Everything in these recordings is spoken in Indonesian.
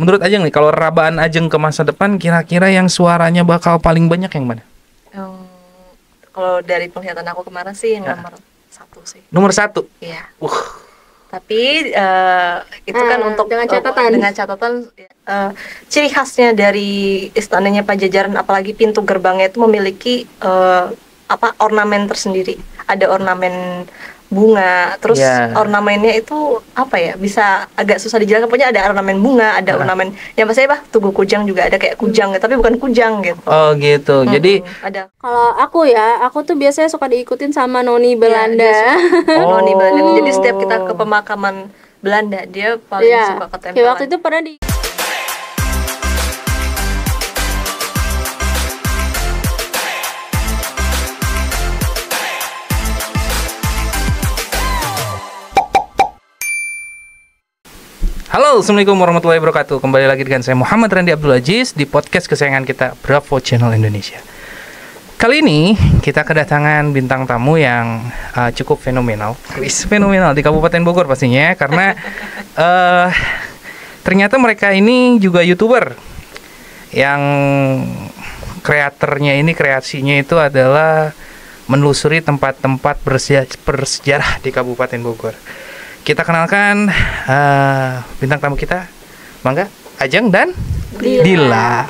menurut Ajeng nih, kalau rabaan Ajeng ke masa depan, kira-kira yang suaranya bakal paling banyak yang mana? Kalau dari penglihatan aku kemarin sih yang nomor 1 sih. Nomor 1? Iya. Tapi itu kan untuk dengan catatan ciri khasnya dari istananya Pajajaran, apalagi pintu gerbangnya itu memiliki ornamen tersendiri. Ada ornamen bunga, terus ornamennya itu apa ya, bisa agak susah dijelaskan. Pokoknya ada ornamen bunga, ada ornamen yang pasti Tugu Kujang juga ada kayak kujang, tapi bukan kujang gitu. Oh gitu. Jadi ada. Kalau aku tuh biasanya suka diikutin sama noni Belanda. Noni Belanda. Jadi setiap kita ke pemakaman Belanda, dia paling suka ketempelan. Ya, waktu itu pernah di Halo, Assalamualaikum warahmatullahi wabarakatuh. Kembali lagi dengan saya Muhammad Randy Abdul Aziz di podcast kesayangan kita, Bravo Channel Indonesia. Kali ini kita kedatangan bintang tamu yang cukup fenomenal di Kabupaten Bogor pastinya, karena ternyata mereka ini juga YouTuber yang kreasinya itu adalah menelusuri tempat-tempat bersejarah di Kabupaten Bogor. Kita kenalkan bintang tamu kita, Mangga, Ajeng dan Dila.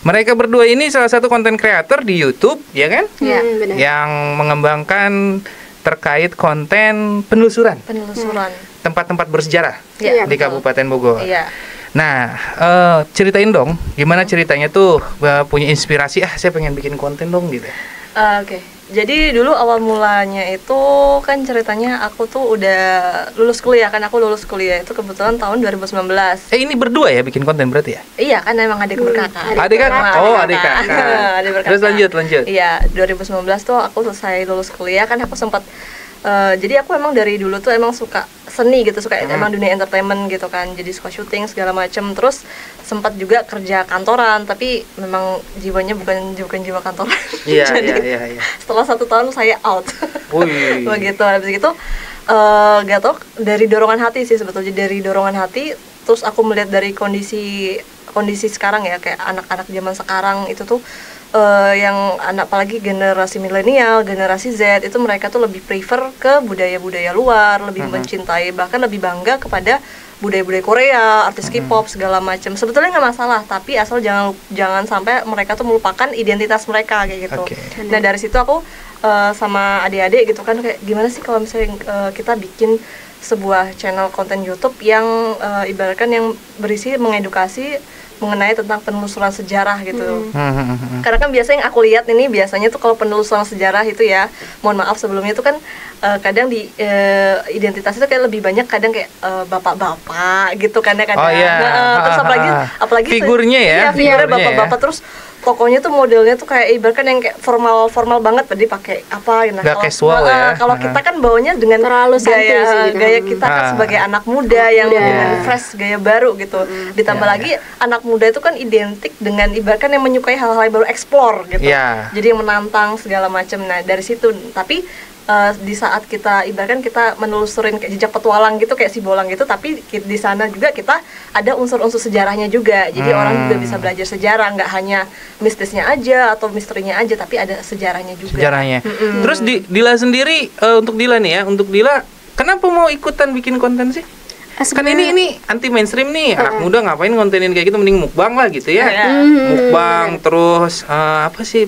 Mereka berdua ini salah satu konten kreator di YouTube, ya kan? benar. Yang mengembangkan terkait konten penelusuran tempat-tempat bersejarah di Kabupaten Bogor. Nah, ceritain dong, gimana ceritanya tuh punya inspirasi, saya pengen bikin konten dong gitu. Oke. Jadi dulu awal mulanya itu kan ceritanya aku tuh udah lulus kuliah, kan aku lulus kuliah itu kebetulan tahun 2019. Ini berdua ya bikin konten berarti ya? Iya, kan emang adik berkakak. Adik kakak. Adik kakak. Terus lanjut. Iya, 2019 tuh aku selesai lulus kuliah, kan aku sempat jadi aku emang dari dulu tuh emang suka seni gitu, suka emang dunia entertainment gitu kan, jadi suka syuting segala macem. Terus sempat juga kerja kantoran, tapi memang jiwanya bukan jiwa kantoran. Jadi setelah 1 tahun saya out. Begitu. Habis itu gak tau, dari dorongan hati sih sebetulnya, dari dorongan hati. Terus aku melihat dari kondisi sekarang ya, kayak anak-anak zaman sekarang itu tuh yang apalagi generasi milenial, generasi Z itu mereka tuh lebih prefer ke budaya-budaya luar, lebih mencintai, bahkan lebih bangga kepada budaya-budaya Korea, artis K-pop segala macam. Sebetulnya nggak masalah, tapi asal jangan sampai mereka tuh melupakan identitas mereka kayak gitu. Nah, dari situ aku sama adik-adik gitu kan, kayak gimana sih kalau misalnya kita bikin sebuah channel konten YouTube yang ibaratkan yang berisi mengedukasi mengenai tentang penelusuran sejarah gitu. Karena kan biasanya yang aku lihat ini biasanya tuh kalau penelusuran sejarah itu ya, mohon maaf sebelumnya itu kan kadang di identitas itu kayak lebih banyak kadang kayak bapak-bapak gitu kan ya kadang. Terus apalagi figurnya ya. Iya, figurnya bapak-bapak terus pokoknya tuh modelnya tuh kayak ibaratkan yang kayak formal banget, tadi pakai apa gitu. Nggak casual ya. Kalau kita kan bawanya dengan terlalu gaya kita kan sebagai anak muda yang dengan fresh, gaya baru gitu. Ditambah lagi anak muda itu kan identik dengan ibaratkan yang menyukai hal-hal yang baru, explore gitu. Jadi yang menantang segala macam. Nah, dari situ tapi di saat kita ibaratkan kita menelusurin kayak jejak petualang gitu, kayak si Bolang gitu, tapi di sana juga kita ada unsur-unsur sejarahnya juga. Jadi orang juga bisa belajar sejarah, nggak hanya mistisnya aja atau misterinya aja, tapi ada sejarahnya juga. Terus Dila sendiri, untuk Dila nih ya, untuk Dila kenapa mau ikutan bikin konten sih? Kan ini anti mainstream nih, anak muda ngapain kontenin kayak gitu, mending mukbang lah gitu ya. Mukbang terus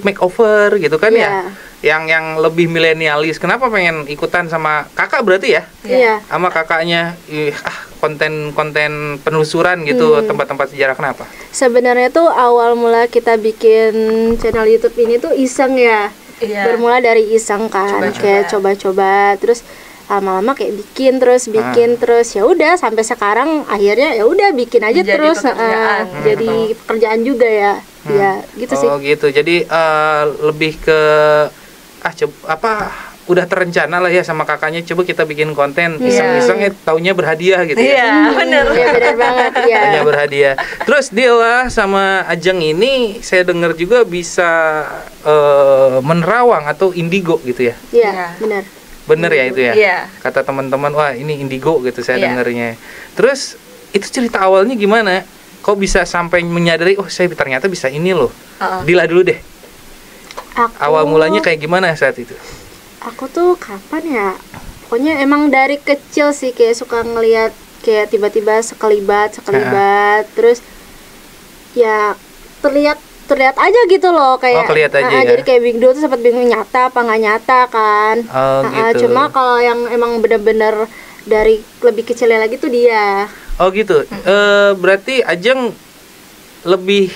makeover gitu kan ya. Yang lebih milenialis. Kenapa pengen ikutan sama kakak berarti ya? Sama kakaknya konten penelusuran gitu, tempat-tempat sejarah. Kenapa? Sebenarnya tuh awal mula kita bikin channel YouTube ini tuh iseng ya. Bermula dari iseng kan, kayak coba-coba, terus lama-lama kayak bikin terus ya udah sampai sekarang akhirnya ya udah bikin aja jadi terus jadi pekerjaan juga ya. Ya gitu sih. Oh gitu. Jadi lebih ke udah terencana lah ya sama kakaknya, coba kita bikin konten iseng-iseng taunya berhadiah gitu ya. Iya, benar. Iya, benar banget ya. Taunya berhadiah. Terus Dila sama Ajeng ini saya dengar juga bisa menerawang atau indigo gitu ya. Iya, benar. Bener ya itu ya? Iya. Kata teman-teman, wah ini indigo gitu saya dengarnya. Terus itu cerita awalnya gimana? kok bisa sampai menyadari saya ternyata bisa ini loh? Dila dulu deh. Awal mulanya kayak gimana saat itu? Aku tuh kapan ya? Pokoknya emang dari kecil sih kayak suka ngelihat kayak tiba-tiba sekelibat, terus ya terlihat aja gitu loh kayak. Ya? Jadi kayak dulu tuh sempat bingung nyata apa nggak nyata kan. Gitu. Cuma kalau yang emang bener-bener dari lebih kecilnya lagi tuh dia. Oh gitu. Berarti Ajeng lebih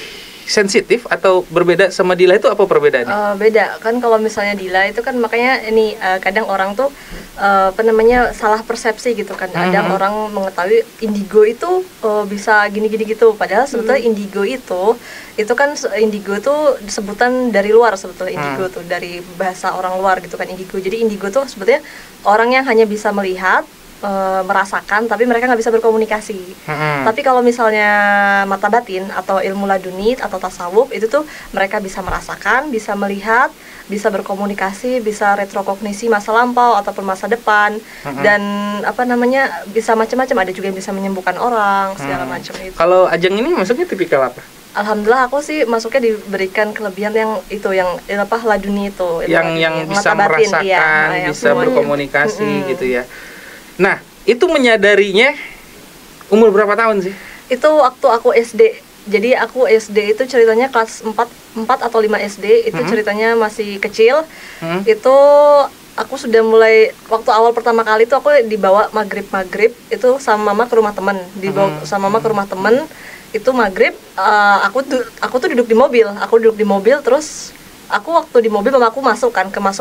sensitif atau berbeda sama Dila itu apa perbedaannya? Beda kan, kalau misalnya Dila itu kan makanya ini kadang orang tuh salah persepsi gitu kan. Kadang orang mengetahui indigo itu bisa gini-gini gitu, padahal sebetulnya indigo itu kan indigo tuh sebutan dari luar sebetulnya. Indigo tuh dari bahasa orang luar gitu kan, indigo. Jadi indigo tuh sebetulnya orang yang hanya bisa melihat, merasakan, tapi mereka nggak bisa berkomunikasi. Tapi kalau misalnya mata batin atau ilmu laduni atau tasawuf itu tuh mereka bisa merasakan, bisa melihat, bisa berkomunikasi, bisa retrokognisi masa lampau ataupun masa depan, dan bisa macam-macam. Ada juga yang bisa menyembuhkan orang, segala macam itu. Kalau Ajeng ini masuknya tipikal apa? Alhamdulillah aku sih masuknya diberikan kelebihan yang laduni itu, yang bisa merasakan, bisa berkomunikasi gitu ya. Nah, itu menyadarinya umur berapa tahun sih? Itu waktu aku SD. Jadi aku SD itu ceritanya kelas 4 atau 5 SD, itu ceritanya masih kecil. Itu aku sudah mulai, waktu awal pertama kali itu aku dibawa maghrib itu sama mama ke rumah teman. Dibawa sama mama ke rumah teman, itu maghrib, aku tuh duduk di mobil, terus aku waktu di mobil mama aku masuk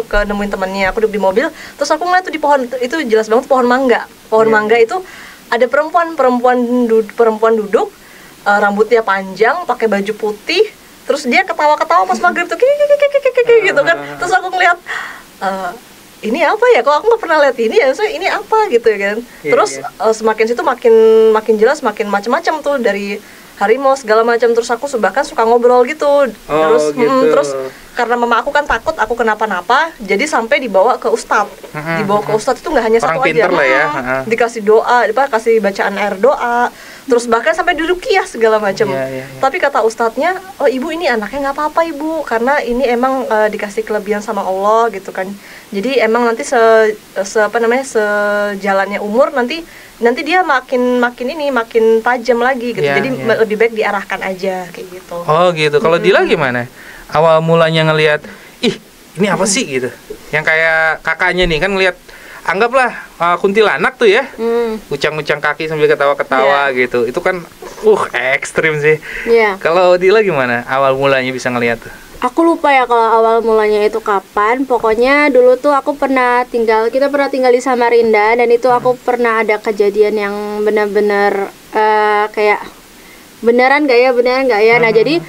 ke nemuin temennya. Aku duduk di mobil, terus aku ngeliat tuh di pohon itu jelas banget pohon mangga. Mangga itu ada perempuan duduk, rambutnya panjang, pakai baju putih, terus dia ketawa-ketawa pas maghrib tuh gitu kan. Terus aku ngeliat ini apa ya? Kok aku nggak pernah lihat ini ya? Ini apa gitu kan? Terus semakin situ makin jelas, makin macam-macam tuh dari harimau segala macam. Terus aku bahkan suka ngobrol gitu. Terus karena mama aku kan takut aku kenapa-napa, jadi sampai dibawa ke ustadz. Dibawa ke ustadz itu nggak hanya orang satu aja. Lah ya. Dikasih doa, kasih bacaan air doa. Terus bahkan sampai duduk kias segala macam. Tapi kata ustadznya, oh ibu ini anaknya nggak apa-apa ibu, karena ini emang dikasih kelebihan sama Allah gitu kan. Jadi emang nanti sejalannya umur nanti dia makin tajam lagi gitu. Jadi lebih baik diarahkan aja kayak gitu. Oh gitu. Kalau Dila gimana? Awal mulanya ngelihat, ini apa sih gitu? Yang kayak kakaknya nih kan ngelihat, anggaplah kuntilanak tuh ya, ucang-ucang kaki sambil ketawa-ketawa gitu. Itu kan ekstrim sih. Kalau Dila gimana? Awal mulanya bisa ngelihat tuh? Aku lupa ya kalau awal mulanya itu kapan. Pokoknya dulu tuh kita pernah tinggal di Samarinda, dan itu aku pernah ada kejadian yang benar-benar kayak beneran gak ya. Nah jadi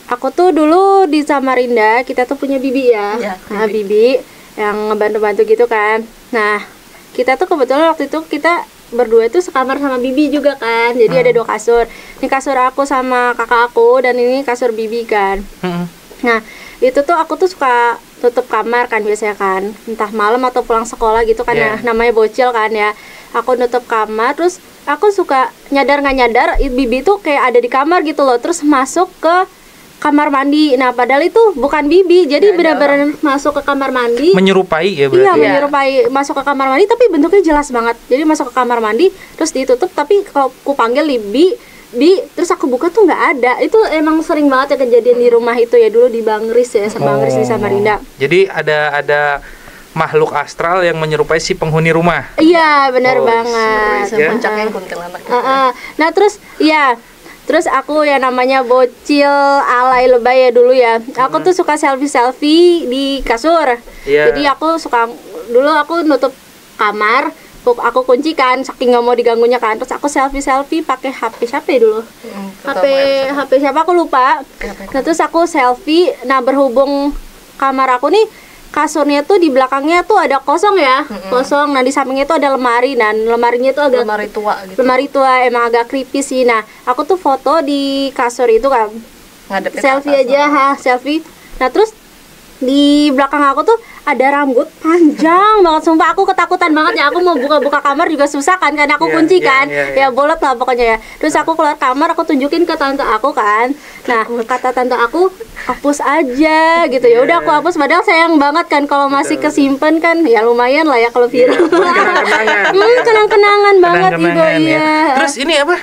aku tuh dulu di Samarinda, kita tuh punya bibi ya. Bibi yang ngebantu-bantu gitu kan. Nah kita tuh kebetulan waktu itu kita berdua itu sekamar sama bibi juga kan. Jadi ada 2 kasur. Ini kasur aku sama kakak aku, dan ini kasur bibi kan. Nah itu tuh aku tuh suka tutup kamar kan biasanya kan, entah malam atau pulang sekolah gitu kan. Namanya bocil kan ya. Aku nutup kamar, terus aku suka nyadar nggak nyadar bibi tuh kayak ada di kamar gitu loh, terus masuk ke kamar mandi. Nah padahal itu bukan bibi, jadi benar-benar masuk ke kamar mandi, menyerupai ya berarti. Iya menyerupai, masuk ke kamar mandi tapi bentuknya jelas banget. Jadi masuk ke kamar mandi terus ditutup, tapi kalau aku panggil Bi, terus aku buka tuh nggak ada. Itu emang sering banget ya kejadian di rumah itu ya, dulu di Bangris ya, Bangris di Samarinda. Jadi ada makhluk astral yang menyerupai si penghuni rumah. Iya benar banget. Puncaknya kuntilanak. Nah terus aku ya namanya bocil alay lebay ya dulu ya. Aku tuh suka selfie di kasur. Jadi aku nutup kamar, aku kuncikan saking nggak mau diganggunya kan. Terus aku selfie pakai HP siapa ya dulu? HP siapa aku lupa. Nah terus aku selfie. Nah berhubung kamar aku nih kasurnya tuh di belakangnya tuh ada kosong ya, kosong. Nah di sampingnya tuh ada lemari, dan lemarinya tuh agak lemari tua gitu. Lemari tua, emang agak creepy sih. Nah aku tuh foto di kasur itu kan, selfie aja, selfie. Nah terus di belakang aku tuh ada rambut panjang banget, sumpah aku ketakutan banget ya. Aku mau buka-buka kamar juga susah kan, karena aku kunci kan. Ya bolot lah pokoknya ya. Terus aku keluar kamar, aku tunjukin ke tante aku kan. Nah, kata tante aku, hapus aja gitu. Ya udah aku hapus, padahal sayang banget kan kalau masih kesimpan kan. Ya lumayan lah ya kalau viral. Kenang-kenangan banget gitu ya. Terus ini apa?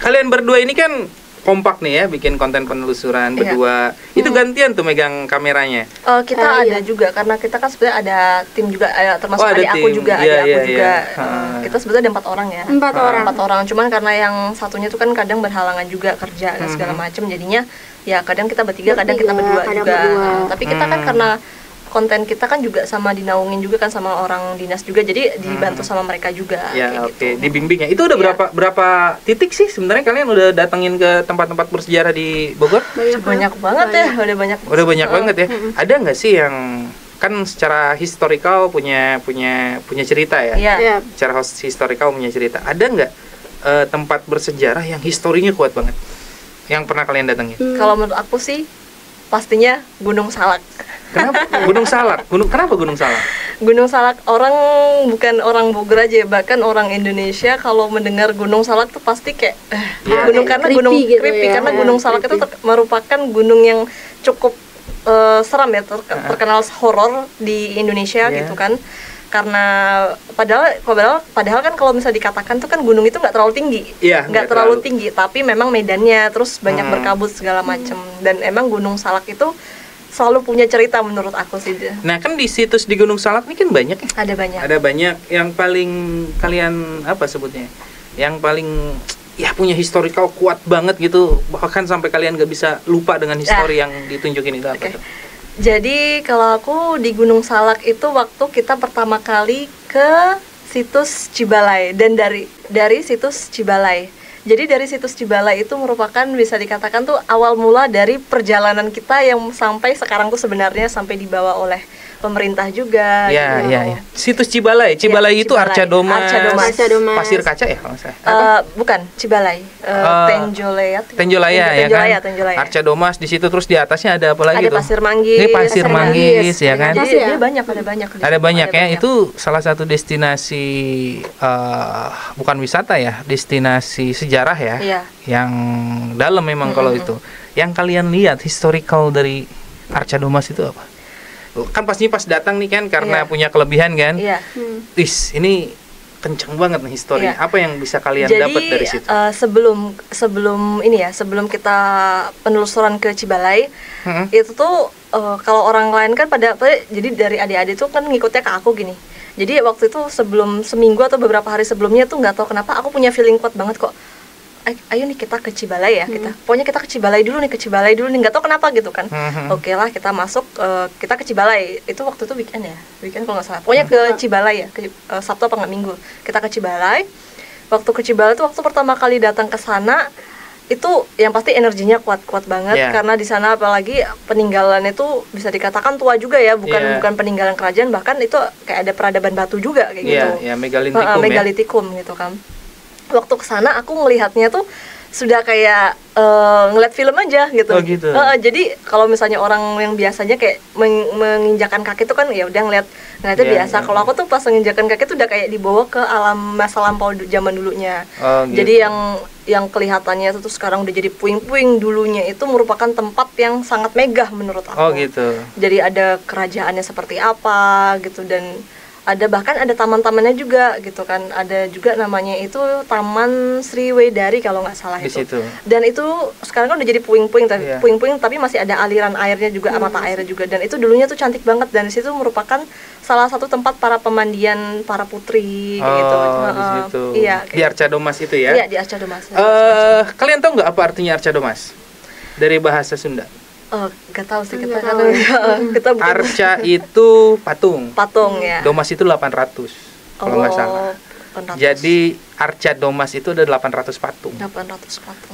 Kalian berdua ini kan kompak nih ya, bikin konten penelusuran berdua. Itu gantian tuh megang kameranya. Kita ada juga, karena kita kan sebenarnya ada tim juga, termasuk adik aku juga, kita sebetulnya ada 4 orang ya. 4 orang. Cuman karena yang satunya tuh kan kadang berhalangan juga kerja dan segala macam, jadinya ya kadang kita bertiga, kadang kita berdua juga. Tapi kita kan karena konten kita kan juga sama dinaungin juga kan sama orang dinas juga, jadi dibantu sama mereka juga. Ya oke, dibimbing ya. Itu udah berapa titik sih sebenarnya kalian udah datengin ke tempat-tempat bersejarah di Bogor? Banyak banget ya, udah banyak banget ya. Ada nggak sih yang kan secara historical punya cerita ya? Secara historical punya cerita. Ada nggak tempat bersejarah yang historinya kuat banget yang pernah kalian datengin? Kalau menurut aku sih pastinya Gunung Salak. Kenapa Gunung Salak? Kenapa Gunung Salak? Gunung Salak, bukan orang Bogor aja, bahkan orang Indonesia kalau mendengar Gunung Salak tuh pasti kayak karena gunung gitu creepy ya. Karena Gunung Salak itu merupakan gunung yang cukup seram ya, terkenal horor di Indonesia gitu kan. Karena padahal kan kalau misalnya dikatakan tuh kan gunung itu nggak terlalu tinggi, nggak terlalu tinggi, tapi memang medannya terus banyak berkabut segala macam. Dan emang Gunung Salak itu selalu punya cerita menurut aku sih. Nah kan di situs di Gunung Salak ini kan banyak ya? Ada banyak. Yang paling kalian apa sebutnya? Yang paling ya punya historical kuat banget gitu, bahkan sampai kalian gak bisa lupa dengan histori yang ditunjukin itu apa tuh? Jadi kalau aku di Gunung Salak itu waktu kita pertama kali ke situs Cibalai, dan dari situs Cibalai. Jadi dari situs Cibalai itu merupakan bisa dikatakan tuh awal mula dari perjalanan kita yang sampai sekarang tuh sebenarnya sampai dibawa oleh pemerintah juga. Iya. Situs Cibalai itu Arca Domas. Pasir Kaca ya kalau saya. Bukan Cibalai. Tenjolaya ya kan. Arca Domas di situ, terus di atasnya ada apa lagi tuh? Ada Pasir Manggis. Ini Pasir Manggis ya kan. Jadi ada banyak. Ada banyak ya. Itu salah satu destinasi bukan wisata ya, destinasi sejarah ya. Yang dalam memang kalau itu. Yang kalian lihat historical dari Arca Domas itu apa? Kan pastinya pas datang nih kan karena punya kelebihan kan. Ini kencang banget nih historinya. Apa yang bisa kalian dapat dari situ? Sebelum kita penelusuran ke Cibalai, itu tuh kalau orang lain kan jadi dari adik-adik tuh kan ngikutnya ke aku gini. Jadi waktu itu sebelum seminggu atau beberapa hari sebelumnya tuh nggak tahu kenapa aku punya feeling kuat banget kok. Ayo nih kita ke Cibalai ya, pokoknya kita ke Cibalai dulu nih, nggak tahu kenapa gitu kan. Oke lah, kita masuk, kita ke Cibalai. Itu waktu itu weekend kalau nggak salah, pokoknya ke Cibalai ya, Sabtu apa nggak Minggu, kita ke Cibalai. Waktu ke Cibalai itu waktu pertama kali datang ke sana, itu yang pasti energinya kuat banget, karena di sana apalagi peninggalannya itu bisa dikatakan tua juga ya, bukan peninggalan kerajaan, bahkan itu kayak ada peradaban batu juga kayak gitu. Megalitikum gitu kan. Waktu kesana aku ngelihatnya tuh sudah kayak ngeliat film aja gitu. Jadi kalau misalnya orang yang biasanya kayak menginjakan kaki tuh kan ya udah ngeliatnya biasa. Kalau aku tuh pas menginjakan kaki tuh udah kayak dibawa ke alam masa lampau zaman dulunya. Jadi yang kelihatannya itu tuh sekarang udah jadi puing-puing, dulunya itu merupakan tempat yang sangat megah menurut aku. Jadi ada kerajaannya seperti apa gitu, dan bahkan ada taman-tamannya juga gitu kan. Ada juga namanya itu Taman Sriwedari kalau nggak salah itu. Dan itu sekarang kan udah jadi puing-puing tapi masih ada aliran airnya juga, mata airnya juga. Dan itu dulunya tuh cantik banget, dan di situ merupakan salah satu tempat para pemandian para putri gitu. Iya, di Arca Domas itu ya. Iya, di Arca Domas. Kalian tahu nggak apa artinya Arca Domas? Dari bahasa Sunda. Gak tahu sih kita Arca itu patung ya. Domas itu 800 kalau nggak salah. 800. Jadi Arca Domas itu ada 800 patung.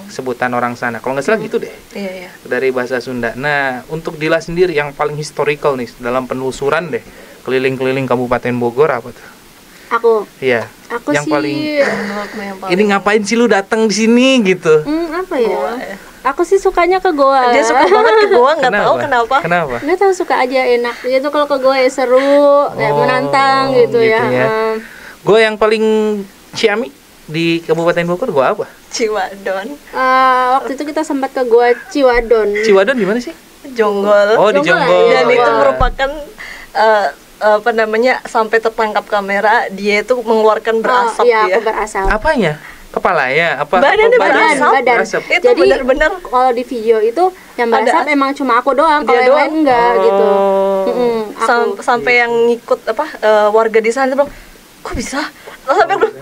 Sebutan orang sana. Kalau nggak salah gitu deh. Iya. Dari bahasa Sunda. Nah, untuk Dila sendiri yang paling historical nih dalam penelusuran deh, keliling-keliling Kabupaten Bogor apa tuh? Aku. Iya. Aku yang sih paling yang paling ini ngapain sih lu datang di sini gitu? Apa ya? Aku sih sukanya ke goa. Dia suka banget ke goa, nggak tahu kenapa. Kenapa? Nggak tahu, suka aja, enak. Itu kalau ke goa ya seru, kayak menantang gitu ya. Goa yang paling ciami di Kabupaten Bogor goa apa? Ciwadon. Waktu itu kita sempat ke goa Ciwadon. Ciwadon di mana sih? Jonggol. Oh, di Jonggol. Dan itu merupakan apa namanya, sampai tertangkap kamera dia itu mengeluarkan berasap. Iya, berasap. Apanya? Kepala ya? Apa? Badannya berasap. Itu jadi benar-benar kalau di video itu yang berasap emang cuma aku doang, kalau yang lain enggak gitu. Sampai yang ngikut warga di sana bilang, kok bisa? Sampai bilang,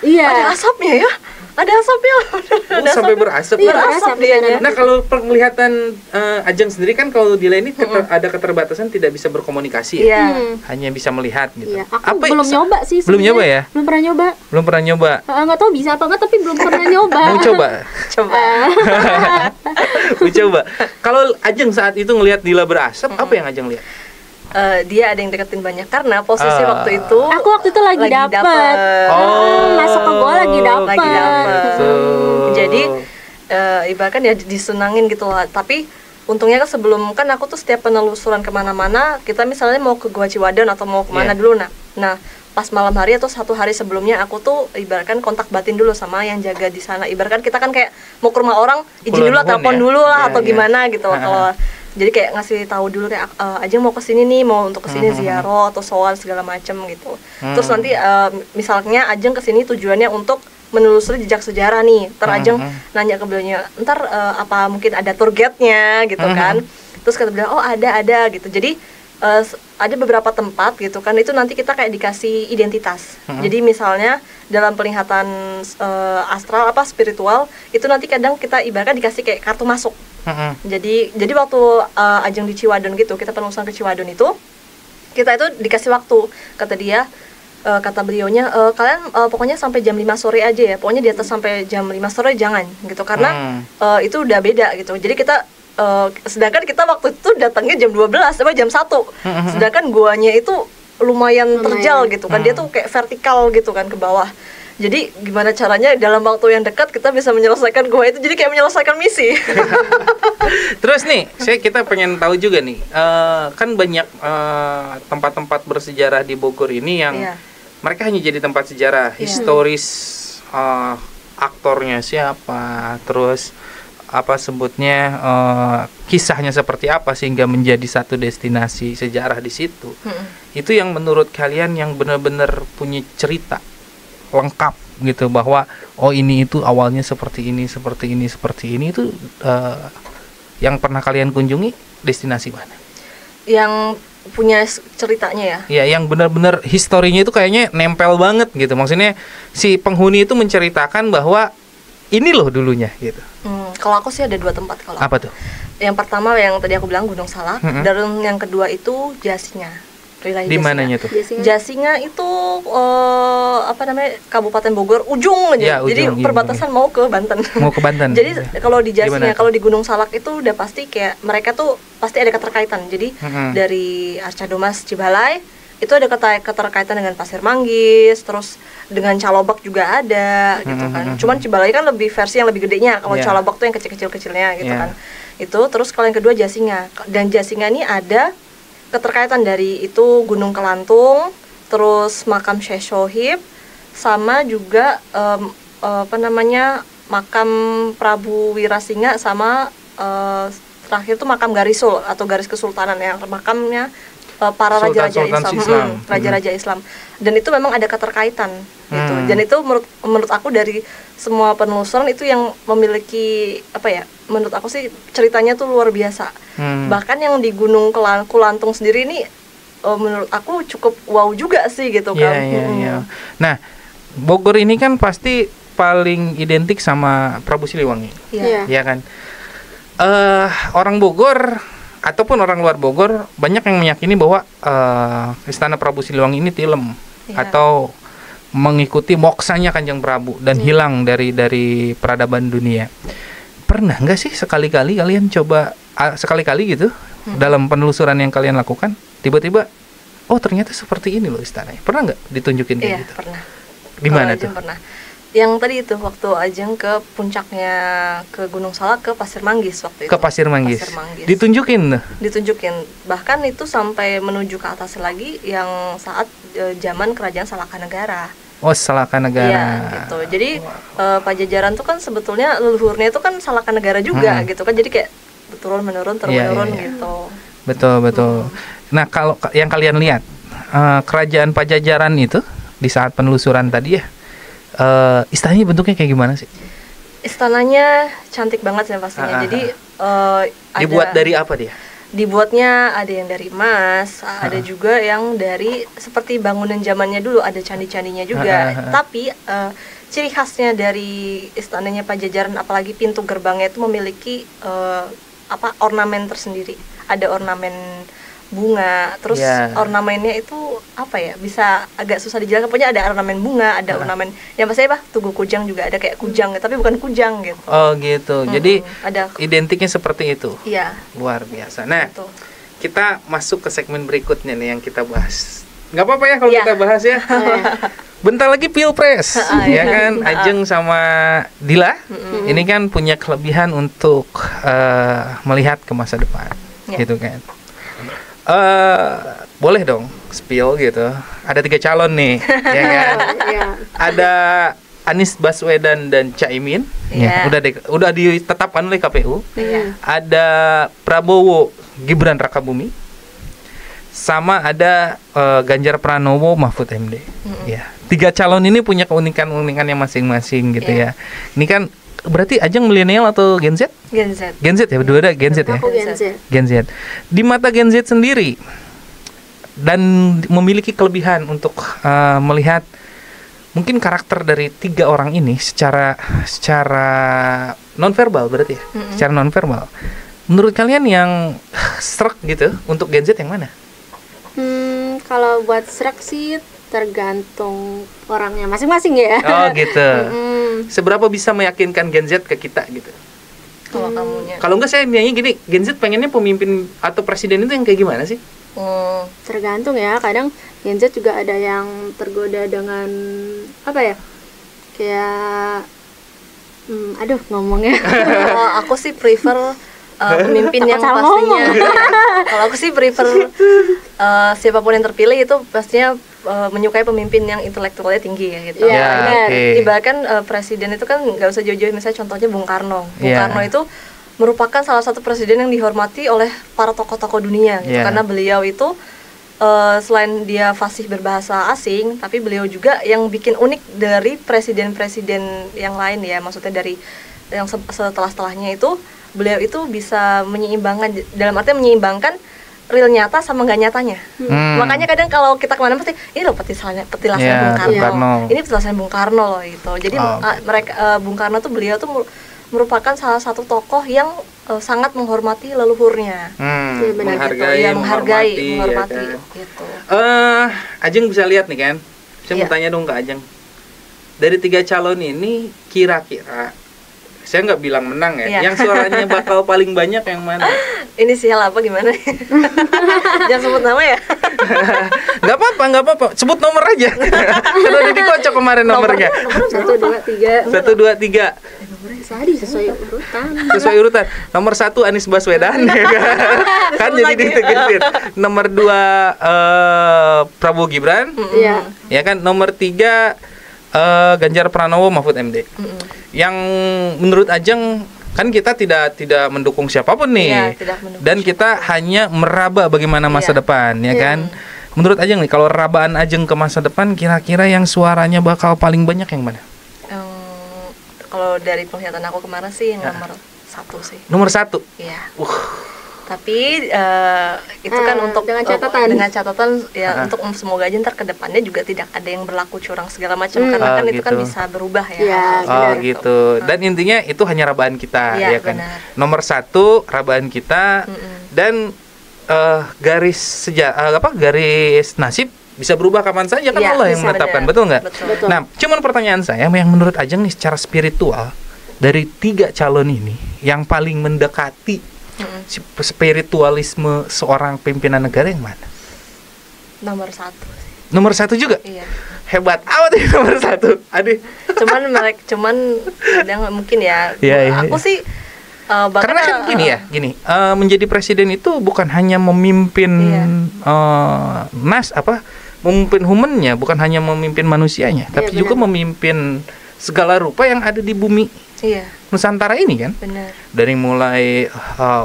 iya. Ada asapnya ya. Ada asapnya. Sampai berasap. Berasap dia. Nah, kalau penglihatan Ajeng sendiri kan kalau di lain ini ada keterbatasan, tidak bisa berkomunikasi ya. Hanya bisa melihat gitu. Iya. Aku belum nyoba sih. Belum nyoba ya? Belum pernah nyoba. Belum pernah nyoba. Nggak tahu bisa apa enggak, tapi belum pernah nyoba. Mau coba? Coba. Mau coba. Kalau Ajeng saat itu ngelihat Dila berasap, apa yang Ajeng lihat? Dia ada yang deketin banyak karena posisi waktu itu aku waktu itu lagi dapet. Masuk ke gua lagi dapet. Jadi ibaratkan ya disenangin gitu lah. Tapi untungnya kan sebelum, kan aku tuh setiap penelusuran kemana-mana, kita misalnya mau ke Gua Ciwadon atau mau kemana dulu, nah pas malam hari atau 1 hari sebelumnya aku tuh ibaratkan kontak batin dulu sama yang jaga di sana. Ibaratkan kita kan kayak mau ke rumah orang, izin dulu, telepon dulu lah atau gimana gitu. Kalau jadi kayak ngasih tahu dulu kayak Ajeng mau kesini nih, mau untuk kesini ziarah atau soal segala macem gitu. Terus nanti misalnya Ajeng kesini tujuannya untuk menelusuri jejak sejarah nih. Ajeng nanya ke beliaunya, ntar apa mungkin ada tour guide-nya gitu kan. Terus kata beliau, oh ada gitu. Jadi ada beberapa tempat gitu kan, itu nanti kita kayak dikasih identitas. Jadi misalnya dalam penglihatan astral spiritual itu nanti kadang kita ibaratkan dikasih kayak kartu masuk. Jadi waktu Ajeng di Ciwadon gitu, kita penelusuran ke Ciwadon itu, kita itu dikasih waktu, kata dia, kata beliaunya, kalian pokoknya sampai jam 5 sore aja ya, pokoknya di atas sampai jam 5 sore jangan gitu, karena itu udah beda gitu. Jadi kita sedangkan kita waktu itu datangnya jam 12 sampai jam 1, sedangkan guanya itu lumayan terjal gitu kan, dia tuh kayak vertikal gitu kan ke bawah. Jadi gimana caranya dalam waktu yang dekat kita bisa menyelesaikan gua itu, jadi kayak menyelesaikan misi. Terus nih, kita pengen tahu juga nih, kan banyak tempat-tempat bersejarah di Bogor ini yang mereka hanya jadi tempat sejarah, historis, aktornya siapa, terus apa sebutnya, kisahnya seperti apa sehingga menjadi satu destinasi sejarah di situ. Itu yang menurut kalian yang benar-benar punya cerita lengkap gitu, bahwa ini itu awalnya seperti ini itu yang pernah kalian kunjungi destinasi mana? Yang punya ceritanya ya? Iya, yang benar-benar historinya itu kayaknya nempel banget gitu. Maksudnya si penghuni itu menceritakan bahwa ini loh dulunya gitu. Kalau aku sih ada 2 tempat kalau. Apa tuh? Yang pertama yang tadi aku bilang Gunung Salak, dan yang kedua itu Jasinga. Di mananya tuh? Jasinga itu Kabupaten Bogor ujung aja. Jadi perbatasan mau ke Banten. Jadi kalau di Jasinga, kalau di Gunung Salak itu udah pasti kayak mereka tuh pasti ada keterkaitan. Jadi dari Arcadomas Cibalai itu ada keterkaitan dengan Pasir Manggis, terus dengan Calobak juga ada gitu kan. Cuman Cibalai kan lebih versi yang lebih gedenya, kalau Calobak tuh yang kecil-kecilnya gitu kan. Itu terus kalau yang kedua Jasinga. Dan Jasinga ini ada keterkaitan dari itu Gunung Kelantung, terus makam Syekh Shohib, sama juga makam Prabu Wirasinga, sama terakhir tuh makam Garisul atau garis kesultanan yang makamnya para raja-raja Islam, raja-raja Islam. Dan itu memang ada keterkaitan gitu. Dan itu menurut aku dari semua penelusuran itu yang memiliki menurut aku sih ceritanya tuh luar biasa. Bahkan yang di Gunung Kulantung sendiri ini menurut aku cukup wow juga sih gitu kan. Nah, Bogor ini kan pasti paling identik sama Prabu Siliwangi. Iya kan? Orang Bogor ataupun orang luar Bogor banyak yang meyakini bahwa Istana Prabu Siliwangi ini tilem atau mengikuti moksanya Kanjeng Prabu dan hilang dari peradaban dunia. Pernah nggak sih sekali-kali kalian coba sekali-kali gitu dalam penelusuran yang kalian lakukan tiba-tiba oh ternyata seperti ini loh istananya. Pernah nggak ditunjukin kayak gitu? Pernah. Di mana tuh? Pernah. Yang tadi itu waktu Ajeng ke puncaknya, ke Gunung Salak, ke Pasir Manggis waktu itu. Ke Pasir Manggis. Ditunjukin tuh? Ditunjukin. Bahkan itu sampai menuju ke atas lagi yang saat zaman Kerajaan Salakanegara. Oh, Salakanegara. Iya, gitu. Jadi Pajajaran tuh kan sebetulnya leluhurnya itu kan Salakanegara juga gitu kan. Jadi kayak turun menurun gitu. Betul. Nah, kalau yang kalian lihat kerajaan Pajajaran itu di saat penelusuran tadi ya, istananya bentuknya kayak gimana sih? Istananya cantik banget sih pastinya. Jadi dibuat dari apa dia? Dibuatnya ada yang dari emas, ada juga yang dari seperti bangunan zamannya dulu, ada candi-candinya juga. Tapi ciri khasnya dari istananya Pajajaran, apalagi pintu gerbangnya itu memiliki ornamen tersendiri. Ada ornamen bunga, terus ornamennya itu apa ya, bisa agak susah dijelaskan. Pokoknya ada ornamen bunga, ada ornamen yang pasti tugu kujang juga ada, kayak kujang tapi bukan kujang gitu. Oh gitu. Jadi ada identiknya seperti itu. Iya. Luar biasa. Nah, kita masuk ke segmen berikutnya nih yang kita bahas. Nggak apa-apa ya kalau kita bahas ya. Bentar lagi Pilpres, ya kan? Ajeng sama Dila ini kan punya kelebihan untuk melihat ke masa depan, gitu kan? Boleh dong spill gitu. Ada 3 calon nih, ya kan? Ada Anies Baswedan dan Caimin, udah ditetapkan oleh KPU. Ada Prabowo Gibran Rakabumi, sama ada Ganjar Pranowo Mahfud MD. Ya, 3 calon ini punya keunikan-keunikannya masing-masing gitu ya. Ini kan berarti Ajeng milenial atau Gen Z? Gen Z. Gen Z ya, berdua ada Gen Z ya. Aku Gen Z. Gen Z. Di mata Gen Z sendiri dan memiliki kelebihan untuk melihat mungkin karakter dari 3 orang ini secara nonverbal berarti ya. Secara nonverbal. Menurut kalian yang serak gitu untuk Gen Z yang mana? Kalau buat serak sih tergantung orangnya masing-masing ya. Oh gitu. Seberapa bisa meyakinkan Gen Z ke kita gitu? Kalau kamunya. Kalau enggak saya nanya gini, Gen Z pengennya pemimpin atau presiden itu yang kayak gimana sih? Tergantung ya. Kadang Gen Z juga ada yang tergoda dengan apa ya? Kayak ngomongnya. Aku sih prefer pemimpin yang pastinya. Kalau aku sih prefer siapapun yang terpilih itu pastinya menyukai pemimpin yang intelektualnya tinggi ya gitu. Ibaratkan presiden itu kan nggak usah jauh-jauh, misalnya contohnya Bung Karno. Bung Karno itu merupakan salah satu presiden yang dihormati oleh para tokoh-tokoh dunia gitu, karena beliau itu selain dia fasih berbahasa asing, tapi beliau juga yang bikin unik dari presiden-presiden yang lain ya, maksudnya dari yang setelah-setelahnya itu beliau itu bisa menyeimbangkan, dalam artinya menyeimbangkan real nyata sama nggak nyatanya. Makanya kadang kalau kita kemana pasti ini loh petilasannya Bung Karno. Ini petilasannya Bung Karno loh itu. Jadi Bung Karno tuh beliau tuh merupakan salah satu tokoh yang sangat menghormati leluhurnya. Menghargai, menghormati ya, gitu. Ajeng bisa lihat nih kan. Saya mau tanya dong ke Ajeng. Dari 3 calon ini kira-kira, saya nggak bilang menang ya, yang suaranya bakal paling banyak yang mana? Inisial apa gimana? Jangan sebut nama ya. Nggak apa-apa, sebut nomor aja. Karena udah dikocok kemarin nomornya. 1, 2, 3. 1, 2, 3. Sesuai urutan. Sesuai urutan. Nomor 1 Anies Baswedan. Kan jadi diintegrasin. Nomor 2 Prabowo Gibran. Ya kan. Nomor 3 Ganjar Pranowo Mahfud MD. Yang menurut Ajeng kan kita tidak mendukung siapapun nih, dan kita hanya meraba bagaimana masa depan, ya kan? Menurut Ajeng nih, kalau rabaan Ajeng ke masa depan, kira-kira yang suaranya bakal paling banyak yang mana? Kalau dari penglihatan aku kemarin sih yang nomor 1 sih. Nomor 1? Iya. Tapi itu kan untuk dengan catatan ya, untuk semoga aja ntar kedepannya juga tidak ada yang berlaku curang segala macam, karena kan itu kan bisa berubah ya. Gitu. Dan intinya itu hanya rabaan kita, ya kan. Benar. Nomor 1 rabaan kita, dan garis nasib bisa berubah kapan saja kan, Allah yang menetapkan, betul nggak? Betul. Nah, cuman pertanyaan saya yang menurut Ajeng nih secara spiritual, dari 3 calon ini yang paling mendekati spiritualisme seorang pimpinan negara yang mana? Nomor 1. Nomor 1 juga? Iya. Hebat amat ya nomor 1. Aduh. Cuman kadang mungkin ya. Aku sih karena kan gini, menjadi presiden itu bukan hanya memimpin memimpin humannya, bukan hanya memimpin manusianya, tapi juga memimpin segala rupa yang ada di bumi Nusantara ini kan. Benar. Dari mulai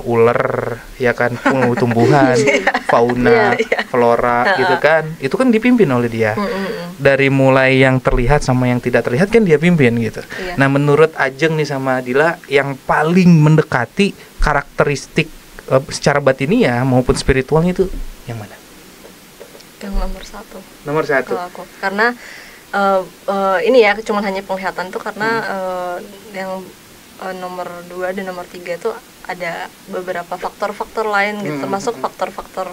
ular, ya kan, tumbuhan, fauna, flora, gitu kan. Itu kan dipimpin oleh dia. Dari mulai yang terlihat sama yang tidak terlihat kan dia pimpin gitu. Nah, menurut Ajeng nih sama Dila, yang paling mendekati karakteristik secara batiniah maupun spiritualnya itu yang mana? Yang nomor 1. Nomor 1. Kalau aku, karena ini ya cuman hanya penglihatan tuh, karena yang nomor 2 dan nomor 3 itu ada beberapa faktor-faktor lain gitu, termasuk faktor-faktor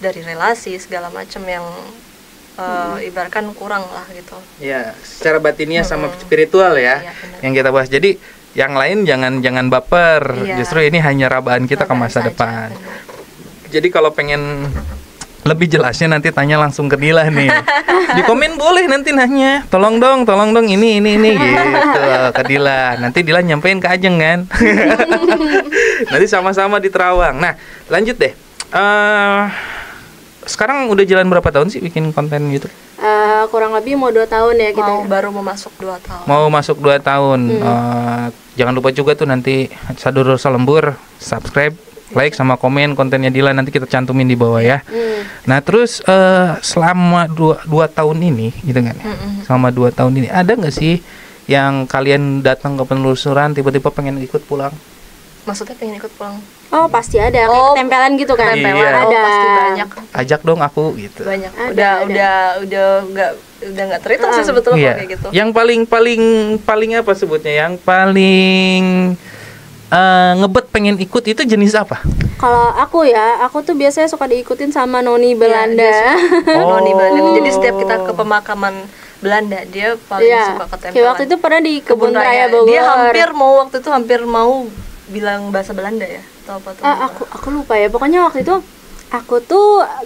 dari relasi segala macam yang ibaratkan kurang lah gitu. Ya, secara batiniah sama spiritual ya, yang kita bahas. Jadi yang lain jangan baper. Justru ini hanya rabaan kita ke masa depan. Jadi kalau pengen lebih jelasnya nanti tanya langsung ke Dila nih. Di komen boleh nanti nanya. Tolong dong ini gitu ke Dila. Nanti Dila nyampein ke Ajeng kan. Nanti sama-sama di Terawang. Nah, lanjut deh. Sekarang udah jalan berapa tahun sih bikin konten YouTube? Kurang lebih mau 2 tahun ya kita. Baru mau masuk 2 tahun. Mau masuk 2 tahun. Jangan lupa juga tuh nanti Sadurur Salembur subscribe, like sama komen kontennya Dila, nanti kita cantumin di bawah ya. Nah, terus selama 2 tahun ini gitu kan ya. Selama 2 tahun ini ada nggak sih yang kalian datang ke penelusuran tiba-tiba pengen ikut pulang? Maksudnya pengen ikut pulang? Oh, pasti ada. Kayak tempelan gitu kan. Tempelan ada. Pasti banyak. Ajak dong aku gitu. Banyak. Udah nggak terhitung sih sebetulnya kayak gitu. Yang paling apa sebutnya? Yang paling ngebet pengen ikut itu jenis apa? Kalau aku tuh biasanya suka diikutin sama Noni Belanda. Noni Belanda. Jadi setiap kita ke pemakaman Belanda, dia paling suka ketempelan. Kayak waktu itu pernah di Kebun Raya Bogor. Dia hampir mau bilang bahasa Belanda ya. Atau apa tuh? Aku lupa ya. Pokoknya waktu itu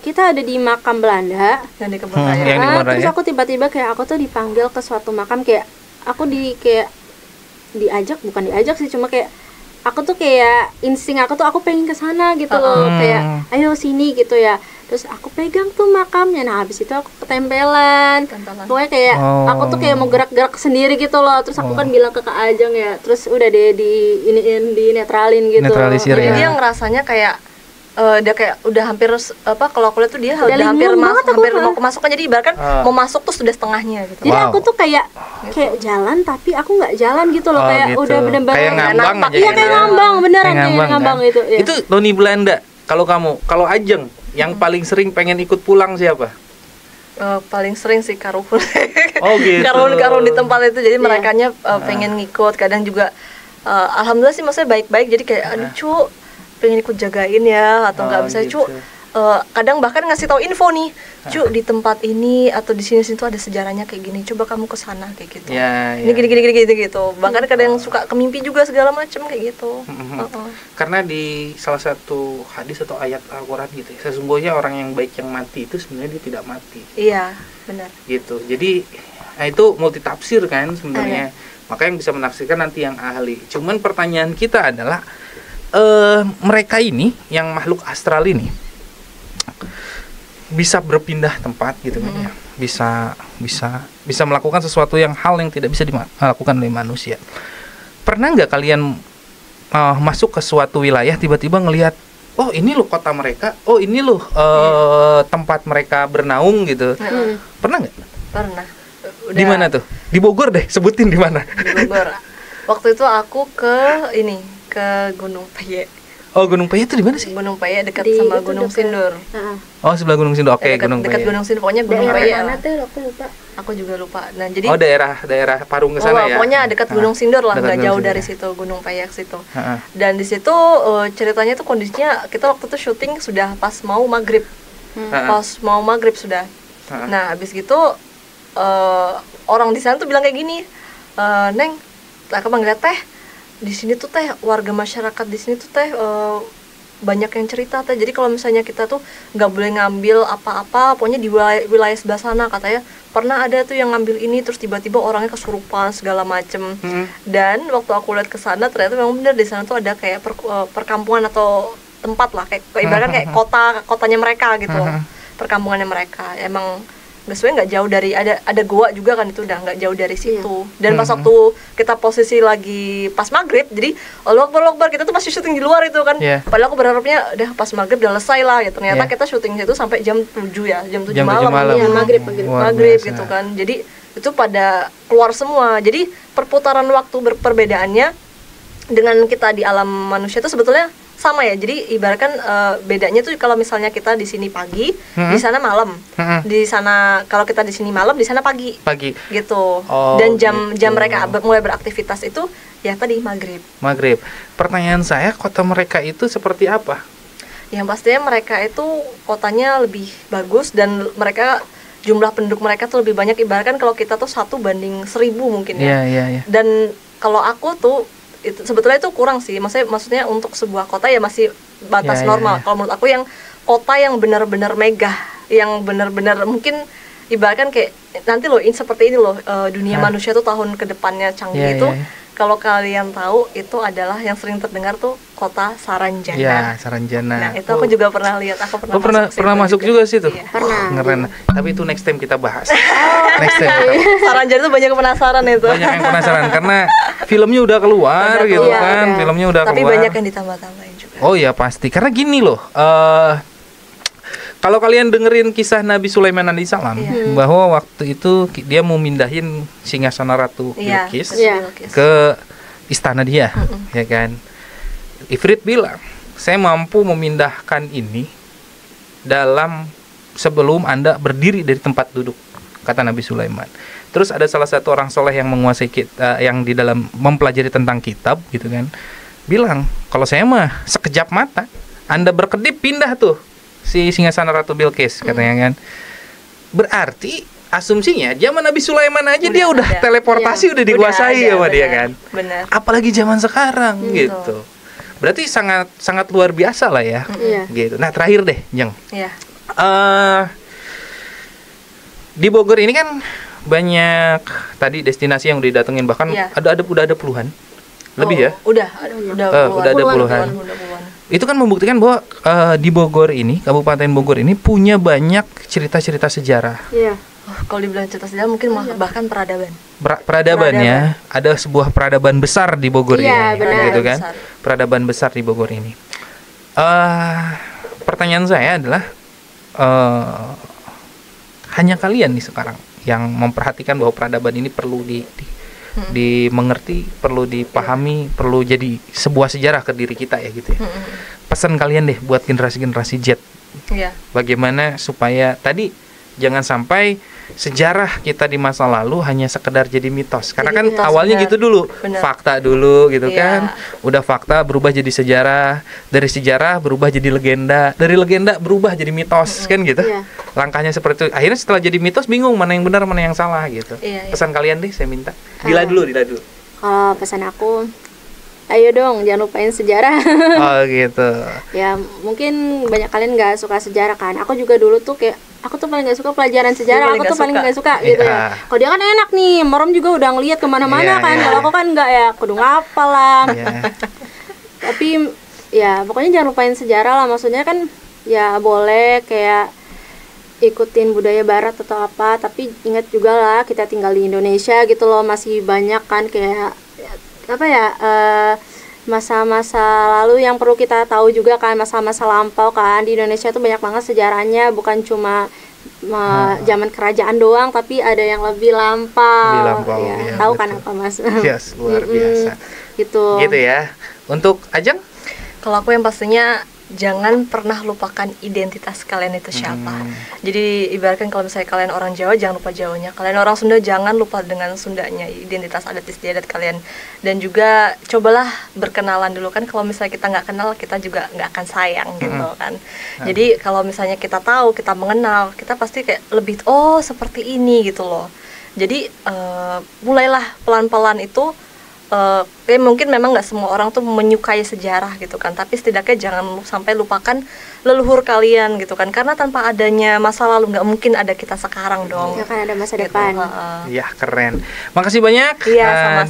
kita ada di makam Belanda yang di Kebun Raya. Terus aku tiba-tiba kayak aku tuh dipanggil ke suatu makam, kayak aku bukan diajak sih, cuma kayak aku tuh kayak insting aku pengen ke sana gitu loh, kayak ayo sini gitu ya. Terus aku pegang tuh makamnya. Nah, habis itu aku ketempelan. Pokoknya kayak aku tuh kayak mau gerak-gerak sendiri gitu loh. Terus aku kan bilang ke Kak Ajeng ya. Terus udah deh di netralin gitu. Netralisir. Jadi dia ngerasanya kayak dia kayak udah hampir kalau aku lihat tuh dia udah hampir mau kemasukan, jadi ibaratkan mau masuk tuh sudah setengahnya gitu. Jadi aku tuh kayak jalan tapi aku nggak jalan gitu loh, kayak gitu. Udah bener-bener kayak ngambang aja. Iya, kayak ngambang beneran, kayak ngambang kan? itu. Ya. Itu Noni Belanda. Kalau Ajeng yang paling sering pengen ikut pulang siapa? Paling sering sih Karun. Gitu. Karun di tempat itu, jadi merekanya pengen ngikut, kadang juga alhamdulillah sih maksudnya baik-baik, jadi kayak aduh cu, pengen ikut jagain ya, atau nggak bisa cu, kadang bahkan ngasih tahu info nih, cu di tempat ini atau di sini tuh ada sejarahnya kayak gini, coba kamu ke sana kayak gitu. Ini gini gitu. Bahkan kadang suka kemimpi juga segala macam kayak gitu. Karena di salah satu hadis atau ayat Al-Qur'an gitu, sesungguhnya orang yang baik yang mati itu sebenarnya dia tidak mati. Iya, benar. Gitu. Jadi itu multitafsir kan sebenarnya. Maka yang bisa menafsirkan nanti yang ahli. Cuman pertanyaan kita adalah mereka ini yang makhluk astral ini bisa berpindah tempat gitu kan ya, bisa melakukan sesuatu hal yang tidak bisa dilakukan oleh manusia. Pernah nggak kalian masuk ke suatu wilayah tiba-tiba ngelihat, oh ini loh kota mereka, oh ini loh tempat mereka bernaung gitu? Pernah nggak? Pernah. Di mana tuh? Di Bogor deh, sebutin di mana? Di Bogor. Waktu itu aku ke Gunung Peye. Oh, Gunung Peye itu di mana sih? Gunung Peye dekat sama Gunung Sindur. Oh, sebelah Gunung Sindur. Oke, Gunung Peye. Dekat Gunung Sindur, pokoknya Gunung Peye. Mana tuh aku lupa. Aku juga lupa. Nah, jadi daerah Parung ke sana ya. Pokoknya dekat Gunung Sindur lah, enggak jauh dari situ, Gunung Peye ke situ. Dan di situ ceritanya tuh kondisinya kita waktu itu syuting sudah pas mau maghrib. Sudah. Nah, habis gitu orang di sana tuh bilang kayak gini, Neng, aku panggil Teh, di sini tuh Teh, warga masyarakat di sini tuh Teh banyak yang cerita teh. Jadi kalau misalnya kita tuh nggak boleh ngambil apa-apa, pokoknya di wilayah sebelah sana katanya pernah ada tuh yang ngambil ini terus tiba-tiba orangnya kesurupan segala macem. Dan waktu aku lihat ke sana ternyata memang benar di sana tuh ada kayak perkampungan atau tempat lah kayak ibaratkan kayak kotanya mereka gitu, perkampungannya mereka. Emang sebenarnya nggak jauh dari ada goa juga kan, itu udah nggak jauh dari situ. Dan pas waktu kita posisi lagi pas maghrib, jadi Allahu Akbar kita tuh masih syuting di luar itu kan. Padahal aku berharapnya udah pas maghrib udah selesai lah ya. Ternyata kita syuting itu sampai jam 7 ya, jam 7 malam. Maghrib gitu kan. Jadi itu pada keluar semua. Jadi perputaran waktu perbedaannya dengan kita di alam manusia itu sebetulnya sama ya. Jadi ibaratkan bedanya tuh kalau misalnya kita di sini pagi, di sana malam. Di sana kalau kita di sini malam, di sana pagi. Gitu. Dan jam mereka mulai beraktivitas itu ya tadi maghrib. Pertanyaan saya, kota mereka itu seperti apa? Yang pastinya mereka itu kotanya lebih bagus dan mereka jumlah penduduk mereka tuh lebih banyak. Ibaratkan kalau kita tuh 1 banding 1000 mungkin ya. Dan kalau aku tuh itu sebetulnya itu kurang sih, maksudnya untuk sebuah kota ya masih batas normal. Kalau menurut aku yang kota yang benar-benar megah, yang benar-benar mungkin ibaratkan kayak nanti loh ini seperti ini loh dunia manusia tuh tahun kedepannya canggih itu. Kalau kalian tahu itu adalah yang sering terdengar tuh kota Saranjana. Saranjana. Nah itu aku juga pernah lihat, aku pernah masuk juga sih tuh. Pernah. Keren. Tapi itu next time kita bahas. Next time. Saranjana tuh banyak penasaran itu. Banyak yang penasaran karena filmnya udah keluar gitu kan. Filmnya udah tapi keluar. Tapi banyak yang ditambah-tambahin juga. Oh ya pasti. Karena gini loh. Kalau kalian dengerin kisah Nabi Sulaiman alaihissalam bahwa waktu itu dia mau mindahin singgasana Ratu Bilqis ke istana dia, ya kan? Ifrit bilang, saya mampu memindahkan ini sebelum Anda berdiri dari tempat duduk, kata Nabi Sulaiman. Terus ada salah satu orang soleh yang menguasai yang di dalam mempelajari tentang kitab, gitu kan? Bilang, kalau saya mah sekejap mata, Anda berkedip pindah tuh si singgasana Ratu Bilqis, katanya kan. Berarti asumsinya zaman Nabi Sulaiman aja dia udah teleportasi, udah dikuasai sama dia kan. Benar. Apalagi zaman sekarang gitu. Berarti sangat luar biasa lah ya. Gitu. Nah, terakhir deh, Jeng. Di Bogor ini kan banyak tadi destinasi yang didatengin, bahkan udah ada puluhan. Lebih ya? Udah ada puluhan. Itu kan membuktikan bahwa di Bogor ini, Kabupaten Bogor ini punya banyak cerita-cerita sejarah. Kalau dibilang cerita sejarah mungkin bahkan peradaban. Peradaban ya, ada sebuah peradaban besar di Bogor ini, gitu kan? Besar. Peradaban besar di Bogor ini. Pertanyaan saya adalah, hanya kalian nih sekarang yang memperhatikan bahwa peradaban ini perlu dimengerti, perlu dipahami, perlu jadi sebuah sejarah ke diri kita ya gitu ya. Pesan kalian deh buat generasi-generasi Z. Bagaimana supaya tadi jangan sampai sejarah kita di masa lalu hanya sekedar jadi mitos. Karena kan awalnya gitu dulu, fakta dulu gitu kan. Udah fakta berubah jadi sejarah, dari sejarah berubah jadi legenda, dari legenda berubah jadi mitos kan gitu. Langkahnya seperti itu. Akhirnya setelah jadi mitos bingung mana yang benar, mana yang salah gitu. Pesan kalian deh saya minta. Dila dulu. Kalau pesan aku, ayo dong jangan lupain sejarah. Oh gitu. Ya mungkin banyak kalian nggak suka sejarah kan. Aku juga dulu tuh kayak aku tuh paling nggak suka pelajaran sejarah. Aku tuh paling nggak suka gitu ya. Kalau dia kan enak nih, Morom juga udah ngeliat kemana-mana kan. Kalau aku kan nggak ya, kudu ngapal lah. Tapi ya pokoknya jangan lupain sejarah lah. Maksudnya kan ya boleh kayak ikutin budaya barat atau apa, tapi ingat juga lah kita tinggal di Indonesia gitu loh, masih banyak kan kayak apa ya masa-masa lalu yang perlu kita tahu juga kan, masa-masa lampau kan. Di Indonesia tuh banyak banget sejarahnya, bukan cuma zaman kerajaan doang, tapi ada yang lebih lampau ya, tahu kan apa Mas? Yes, luar biasa. Gitu ya. Untuk Ajeng? Kalau aku yang pastinya jangan pernah lupakan identitas kalian itu siapa. Jadi ibaratkan kalau misalnya kalian orang Jawa, jangan lupa Jawanya. Kalian orang Sunda, jangan lupa dengan Sundanya, identitas adat istiadat kalian. Dan juga cobalah berkenalan dulu kan. Kalau misalnya kita nggak kenal, kita juga nggak akan sayang gitu kan. Jadi kalau misalnya kita tahu, kita mengenal, kita pasti kayak lebih seperti ini gitu loh. Jadi mulailah pelan-pelan itu ya mungkin memang nggak semua orang tuh menyukai sejarah gitu kan, tapi setidaknya jangan sampai lupakan leluhur kalian gitu kan, karena tanpa adanya masa lalu nggak mungkin ada kita sekarang dong. Ya kan ada masa depan. Ya keren. Makasih banyak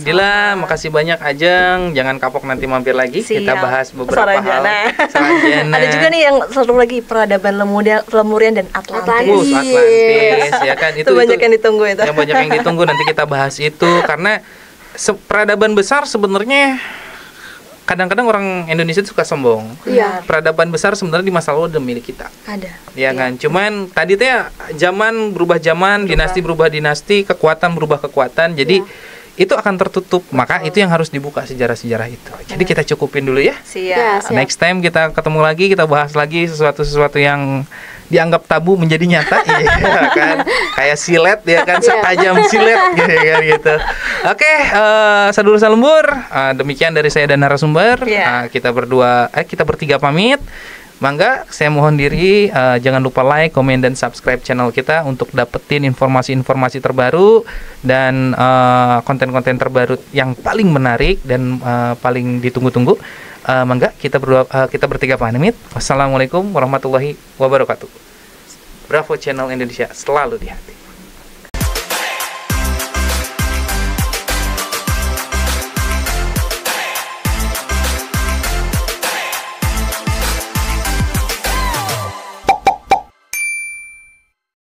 Dila, makasih banyak Ajeng. Jangan kapok nanti mampir lagi. Siap. Kita bahas beberapa hal. Sarjana. Ada juga nih yang satu lagi peradaban Lemurian dan Atlantis. Atlantis ya kan itu banyak yang ditunggu itu. Yang banyak yang ditunggu, nanti kita bahas itu karena peradaban besar sebenarnya kadang-kadang orang Indonesia itu suka sombong. Iya. Peradaban besar sebenarnya di masa lalu udah milik kita. Ada. Ya kan. Cuman tadi teh zaman berubah zaman, dinasti berubah dinasti, kekuatan berubah kekuatan. Jadi itu akan tertutup. Maka itu yang harus dibuka sejarah-sejarah itu. Jadi kita cukupin dulu ya. Siap. Next time kita ketemu lagi, kita bahas lagi sesuatu yang dianggap tabu menjadi nyata, iya kan, kayak silet ya kan, setajam silet gitu. Oke, sadulur salembur, demikian dari saya dan narasumber. Kita bertiga pamit. Mangga, saya mohon diri, jangan lupa like, komen, dan subscribe channel kita untuk dapetin informasi-informasi terbaru dan konten-konten terbaru yang paling menarik dan paling ditunggu-tunggu. Mangga, kita bertiga pamit. Wassalamualaikum warahmatullahi wabarakatuh. Bravo Channel Indonesia selalu di hati.